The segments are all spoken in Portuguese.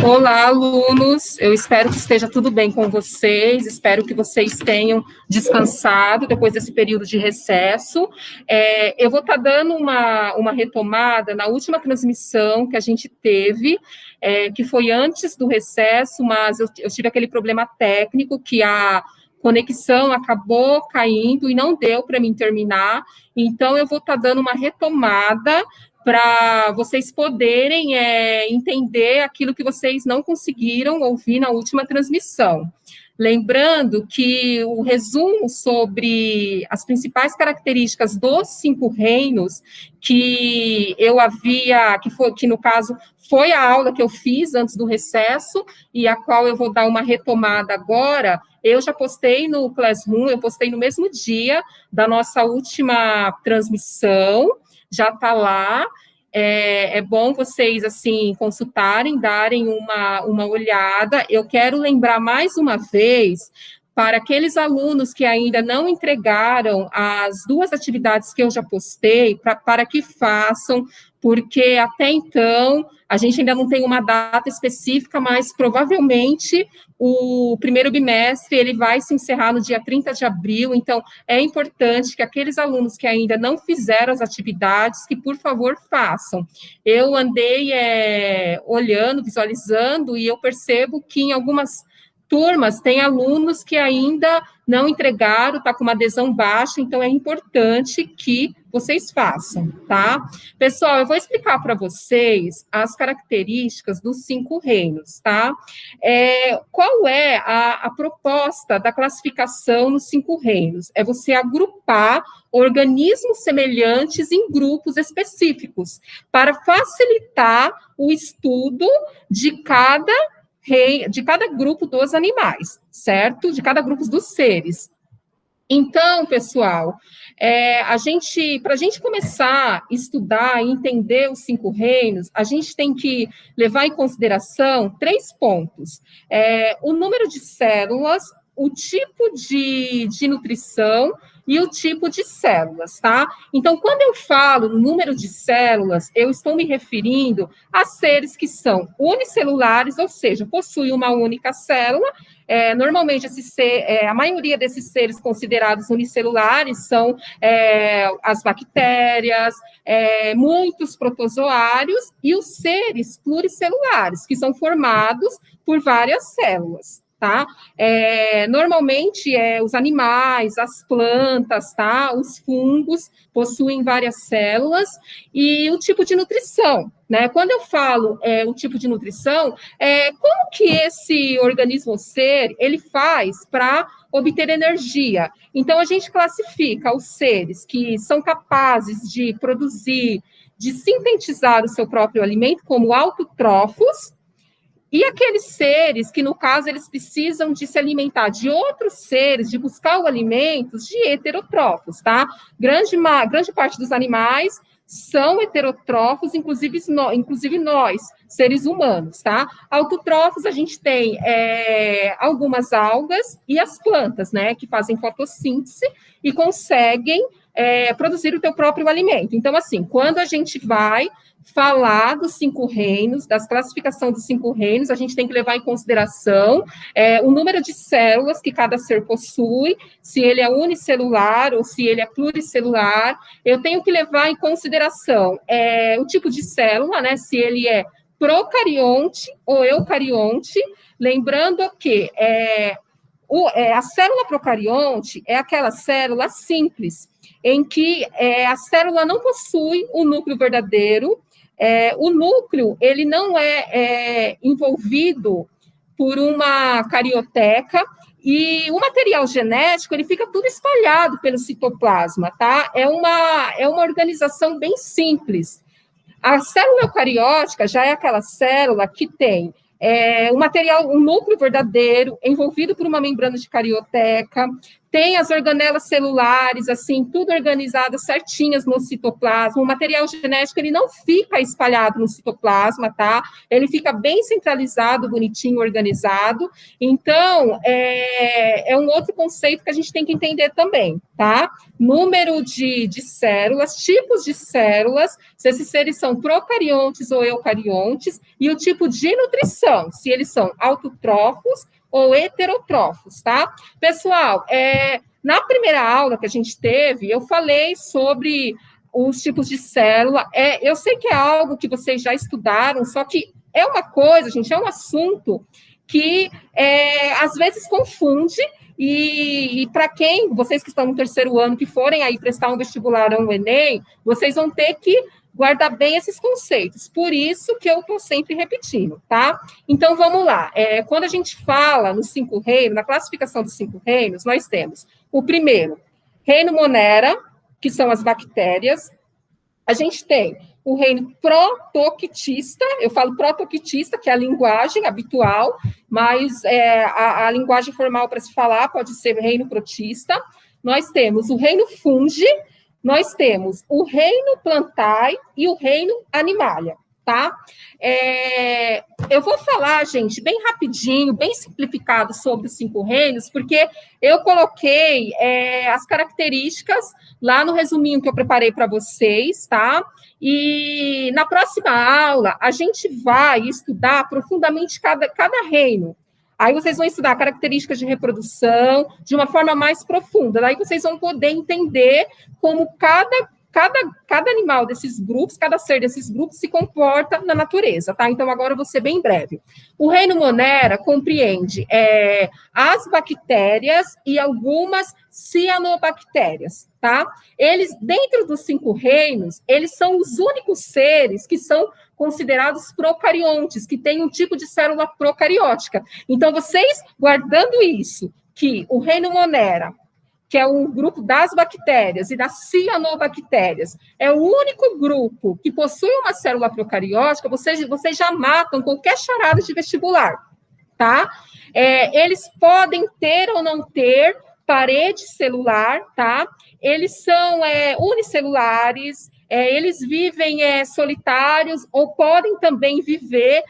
Olá, alunos, eu espero que esteja tudo bem com vocês, espero que vocês tenham descansado depois desse período de recesso. Eu vou estar dando uma retomada na última transmissão que a gente teve, que foi antes do recesso, mas eu tive aquele problema técnico que a conexão acabou caindo e não deu para mim terminar, então eu vou estar dando uma retomada para vocês poderem entender aquilo que vocês não conseguiram ouvir na última transmissão. Lembrando que o resumo sobre as principais características dos 5 reinos que eu havia, que no caso foi a aula que eu fiz antes do recesso e a qual eu vou dar uma retomada agora, eu já postei no Classroom, eu postei no mesmo dia da nossa última transmissão, já está lá. É bom vocês, assim, consultarem, darem uma olhada. Eu quero lembrar mais uma vez para aqueles alunos que ainda não entregaram as 2 atividades que eu já postei, para que façam, porque até então a gente ainda não tem uma data específica, mas provavelmente o primeiro bimestre ele vai se encerrar no dia 30 de abril, então é importante que aqueles alunos que ainda não fizeram as atividades, que por favor façam. Eu andei olhando, visualizando, e eu percebo que em algumas turmas tem alunos que ainda não entregaram, está com uma adesão baixa, então é importante que vocês façam, tá? Pessoal, eu vou explicar para vocês as características dos 5 reinos, tá? Qual é a proposta da classificação nos 5 reinos? É você agrupar organismos semelhantes em grupos específicos, para facilitar o estudo de cada grupo dos animais, certo? De cada grupo dos seres. Então, pessoal, para a gente começar a estudar e entender os 5 reinos, a gente tem que levar em consideração 3 pontos. O número de células, o tipo de nutrição e o tipo de células, tá? Então, quando eu falo no número de células, eu estou me referindo a seres que são unicelulares, ou seja, possuem uma única célula. Normalmente, a maioria desses seres considerados unicelulares são as bactérias, muitos protozoários e os seres pluricelulares, que são formados por várias células. Tá? Normalmente, os animais, as plantas, tá? Os fungos possuem várias células e o tipo de nutrição, né? Quando eu falo o tipo de nutrição, como que esse organismo ou ser, ele faz para obter energia? Então, a gente classifica os seres que são capazes de produzir, de sintetizar o seu próprio alimento como autótrofos, e aqueles seres que, no caso, eles precisam de se alimentar de outros seres, de buscar os alimentos de heterotrófos, tá? Grande parte dos animais são heterotrófos, inclusive nós, seres humanos, tá? Autotrófos, a gente tem algumas algas e as plantas, né, que fazem fotossíntese e conseguem produzir o teu próprio alimento. Então, assim, quando a gente vai falar dos 5 reinos, das classificações dos 5 reinos, a gente tem que levar em consideração o número de células que cada ser possui, se ele é unicelular ou se ele é pluricelular. Eu tenho que levar em consideração o tipo de célula, né, se ele é procarionte ou eucarionte, lembrando que a célula procarionte é aquela célula simples, em que a célula não possui o núcleo verdadeiro. O núcleo, ele não é envolvido por uma carioteca, e o material genético, ele fica tudo espalhado pelo citoplasma, tá? É uma organização bem simples. A célula eucariótica já é aquela célula que tem um núcleo verdadeiro, envolvido por uma membrana de carioteca, tem as organelas celulares, assim, tudo organizado, certinhas no citoplasma. O material genético, ele não fica espalhado no citoplasma, tá? Ele fica bem centralizado, bonitinho, organizado. Então, é um outro conceito que a gente tem que entender também, tá? Número de células, tipos de células, se esses seres são procariontes ou eucariontes, e o tipo de nutrição, se eles são autotrófos ou heterotrófos, tá? Pessoal, na primeira aula que a gente teve, eu falei sobre os tipos de célula. Eu sei que é algo que vocês já estudaram, só que é uma coisa, gente, é um assunto que às vezes confunde, e para vocês que estão no terceiro ano, que forem aí prestar um vestibular ou um Enem, vocês vão ter que guardar bem esses conceitos. Por isso que eu estou sempre repetindo, tá? Então, vamos lá. Quando a gente fala nos 5 reinos, na classificação dos 5 reinos, nós temos o primeiro, reino Monera, que são as bactérias. A gente tem o reino protoquitista, eu falo protoquitista, que é a linguagem habitual, mas a linguagem formal para se falar pode ser reino protista. Nós temos o reino fungi, nós temos o reino plantae e o reino animalia, tá? Eu vou falar, gente, bem rapidinho, bem simplificado sobre os 5 reinos, porque eu coloquei as características lá no resuminho que eu preparei para vocês, tá? E na próxima aula, a gente vai estudar profundamente cada reino. Aí vocês vão estudar características de reprodução de uma forma mais profunda. Daí vocês vão poder entender como cada animal desses grupos, cada ser desses grupos se comporta na natureza, tá? Então, agora eu vou ser bem breve. O reino Monera compreende as bactérias e algumas cianobactérias, tá? Eles, dentro dos 5 reinos, eles são os únicos seres que são considerados procariontes, que têm um tipo de célula procariótica. Então, vocês, guardando isso, que o reino Monera, que é o grupo das bactérias e das cianobactérias, é o único grupo que possui uma célula procariótica, vocês já matam qualquer charada de vestibular, tá? Eles podem ter ou não ter parede celular, tá? Eles são unicelulares, eles vivem solitários ou podem também viver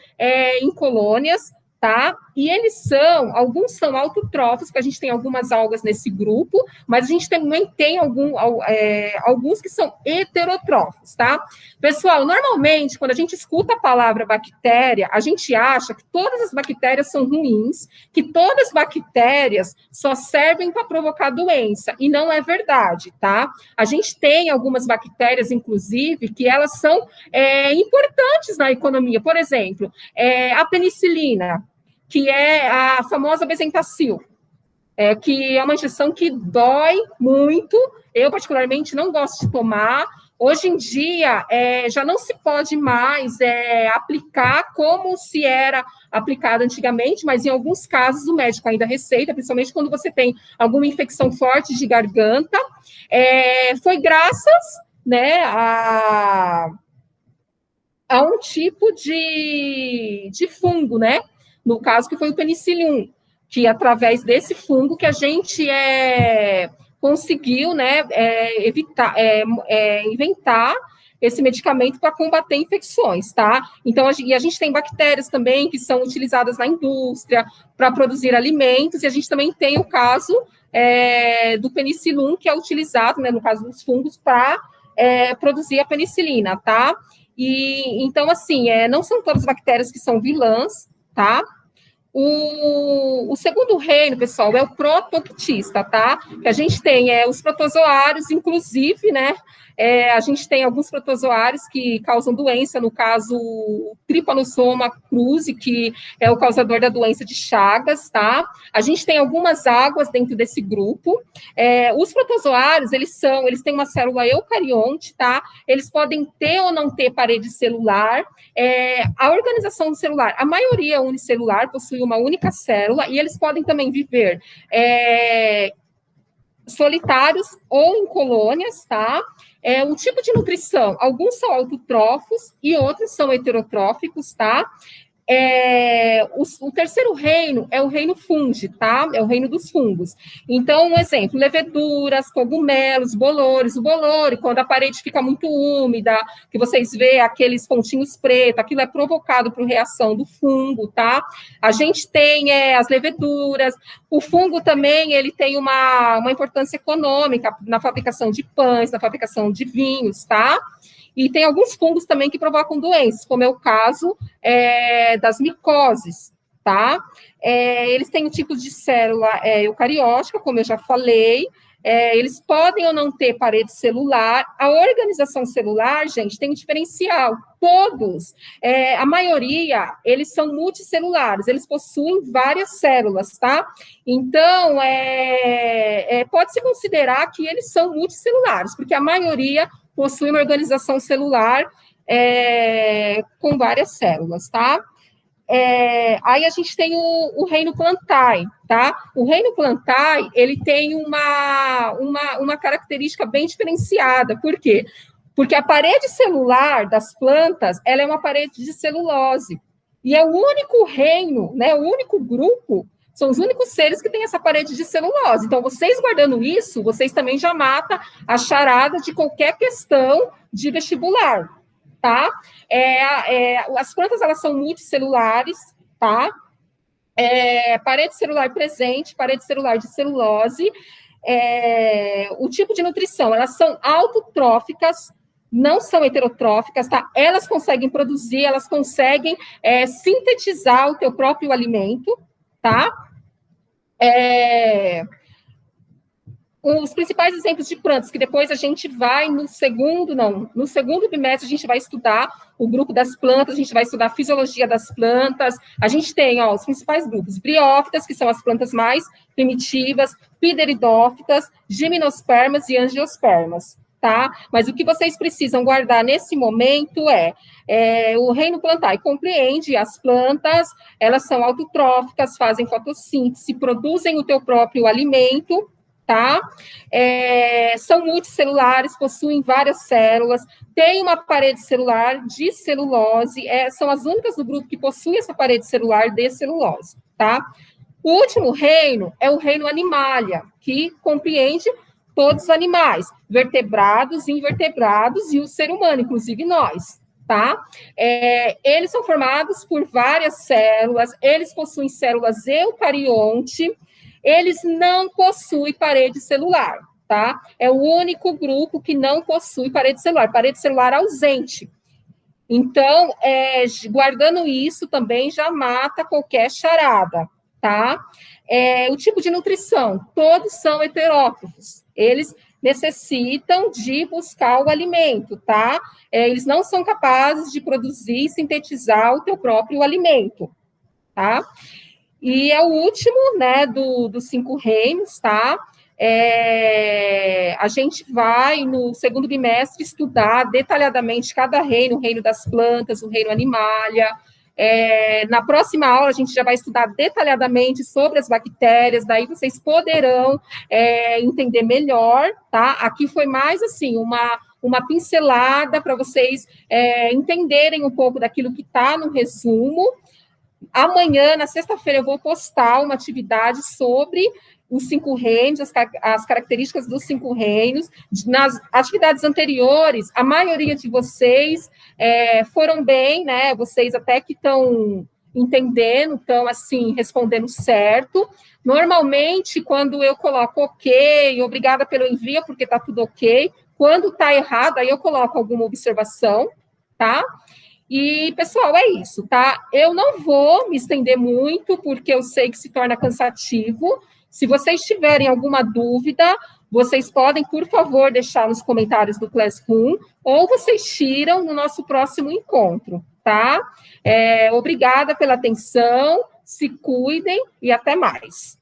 em colônias, tá? E alguns são autotrófos, que a gente tem algumas algas nesse grupo, mas a gente também tem alguns que são heterotrófos, tá? Pessoal, normalmente, quando a gente escuta a palavra bactéria, a gente acha que todas as bactérias são ruins, que todas as bactérias só servem para provocar doença, e não é verdade, tá? A gente tem algumas bactérias, inclusive, que elas são importantes na economia. Por exemplo, a penicilina, que é a famosa Bezetacil, que é uma injeção que dói muito. Eu, particularmente, não gosto de tomar. Hoje em dia, já não se pode mais aplicar como se era aplicado antigamente, mas em alguns casos o médico ainda receita, principalmente quando você tem alguma infecção forte de garganta. Foi graças, né, a um tipo de fungo, né? No caso, que foi o penicillium, que através desse fungo que a gente conseguiu, né, inventar esse medicamento para combater infecções, tá? Então, a gente tem bactérias também que são utilizadas na indústria para produzir alimentos, e a gente também tem o caso do penicillium, que é utilizado, né, no caso dos fungos, para produzir a penicilina, tá? E então, assim, não são todas as bactérias que são vilãs, tá? O segundo reino, pessoal, é o protoquitista, tá? Que a gente tem os protozoários, inclusive, né? A gente tem alguns protozoários que causam doença, no caso, o Trypanosoma cruzi, que é o causador da doença de Chagas, tá? A gente tem algumas águas dentro desse grupo. Os protozoários, eles têm uma célula eucarionte, tá? Eles podem ter ou não ter parede celular. A organização celular, a maioria é unicelular, possui uma única célula, e eles podem também viver solitários ou em colônias, tá? O tipo de nutrição, alguns são autotrófos e outros são heterotróficos, tá? O terceiro reino é o reino fungi, tá? É o reino dos fungos. Então, um exemplo, leveduras, cogumelos, bolores. O bolore, quando a parede fica muito úmida, que vocês veem aqueles pontinhos pretos, aquilo é provocado por reação do fungo, tá? A gente tem as leveduras. O fungo também, ele tem uma importância econômica na fabricação de pães, na fabricação de vinhos, tá? E tem alguns fungos também que provocam doenças, como é o caso das micoses, tá? Eles têm um tipo de célula eucariótica, como eu já falei, eles podem ou não ter parede celular. A organização celular, gente, tem um diferencial. Todos, a maioria, eles são multicelulares, eles possuem várias células, tá? Então, pode-se considerar que eles são multicelulares, porque a maioria possui uma organização celular com várias células, tá? Aí a gente tem o reino plantae, tá? O reino plantae, ele tem uma característica bem diferenciada. Por quê? Porque a parede celular das plantas, ela é uma parede de celulose. E é o único reino, né, o único grupo, são os únicos seres que têm essa parede de celulose. Então, vocês guardando isso, vocês também já matam a charada de qualquer questão de vestibular, tá? As plantas, elas são multicelulares, tá? Parede celular presente, parede celular de celulose. O tipo de nutrição, elas são autotróficas, não são heterotróficas, tá? Elas conseguem produzir, elas conseguem sintetizar o teu próprio alimento, tá? Os principais exemplos de plantas, que depois a gente vai no segundo bimestre a gente vai estudar o grupo das plantas, a gente vai estudar a fisiologia das plantas, a gente tem os principais grupos, briófitas, que são as plantas mais primitivas, pideridófitas, gimnospermas e angiospermas, tá? Mas o que vocês precisam guardar nesse momento o reino plantae compreende as plantas, elas são autotróficas, fazem fotossíntese, produzem o teu próprio alimento, tá? São multicelulares, possuem várias células, tem uma parede celular de celulose, são as únicas do grupo que possuem essa parede celular de celulose, tá? O último reino é o reino animalia, que compreende todos os animais, vertebrados, invertebrados e o ser humano, inclusive nós, tá? Eles são formados por várias células, eles possuem células eucarionte, eles não possuem parede celular, tá? É o único grupo que não possui parede celular ausente. Então, guardando isso também já mata qualquer charada, tá? O tipo de nutrição, todos são heterótrofos, eles necessitam de buscar o alimento, tá? Eles não são capazes de produzir e sintetizar o teu próprio alimento, tá? E é o último, né, dos 5 reinos, tá? A gente vai, no segundo bimestre, estudar detalhadamente cada reino, o reino das plantas, o reino animalia. Na próxima aula, a gente já vai estudar detalhadamente sobre as bactérias, daí vocês poderão entender melhor, tá? Aqui foi mais, assim, uma pincelada para vocês entenderem um pouco daquilo que está no resumo. Amanhã, na sexta-feira, eu vou postar uma atividade sobre os 5 reinos, as características dos 5 reinos. Nas atividades anteriores, a maioria de vocês foram bem, né? Vocês até que estão entendendo, estão, assim, respondendo certo. Normalmente, quando eu coloco ok, obrigada pelo envio, porque está tudo ok. Quando está errado, aí eu coloco alguma observação, tá? E, pessoal, é isso, tá? Eu não vou me estender muito, porque eu sei que se torna cansativo. Se vocês tiverem alguma dúvida, vocês podem, por favor, deixar nos comentários do Classroom, ou vocês tiram no nosso próximo encontro, tá? Obrigada pela atenção, se cuidem e até mais.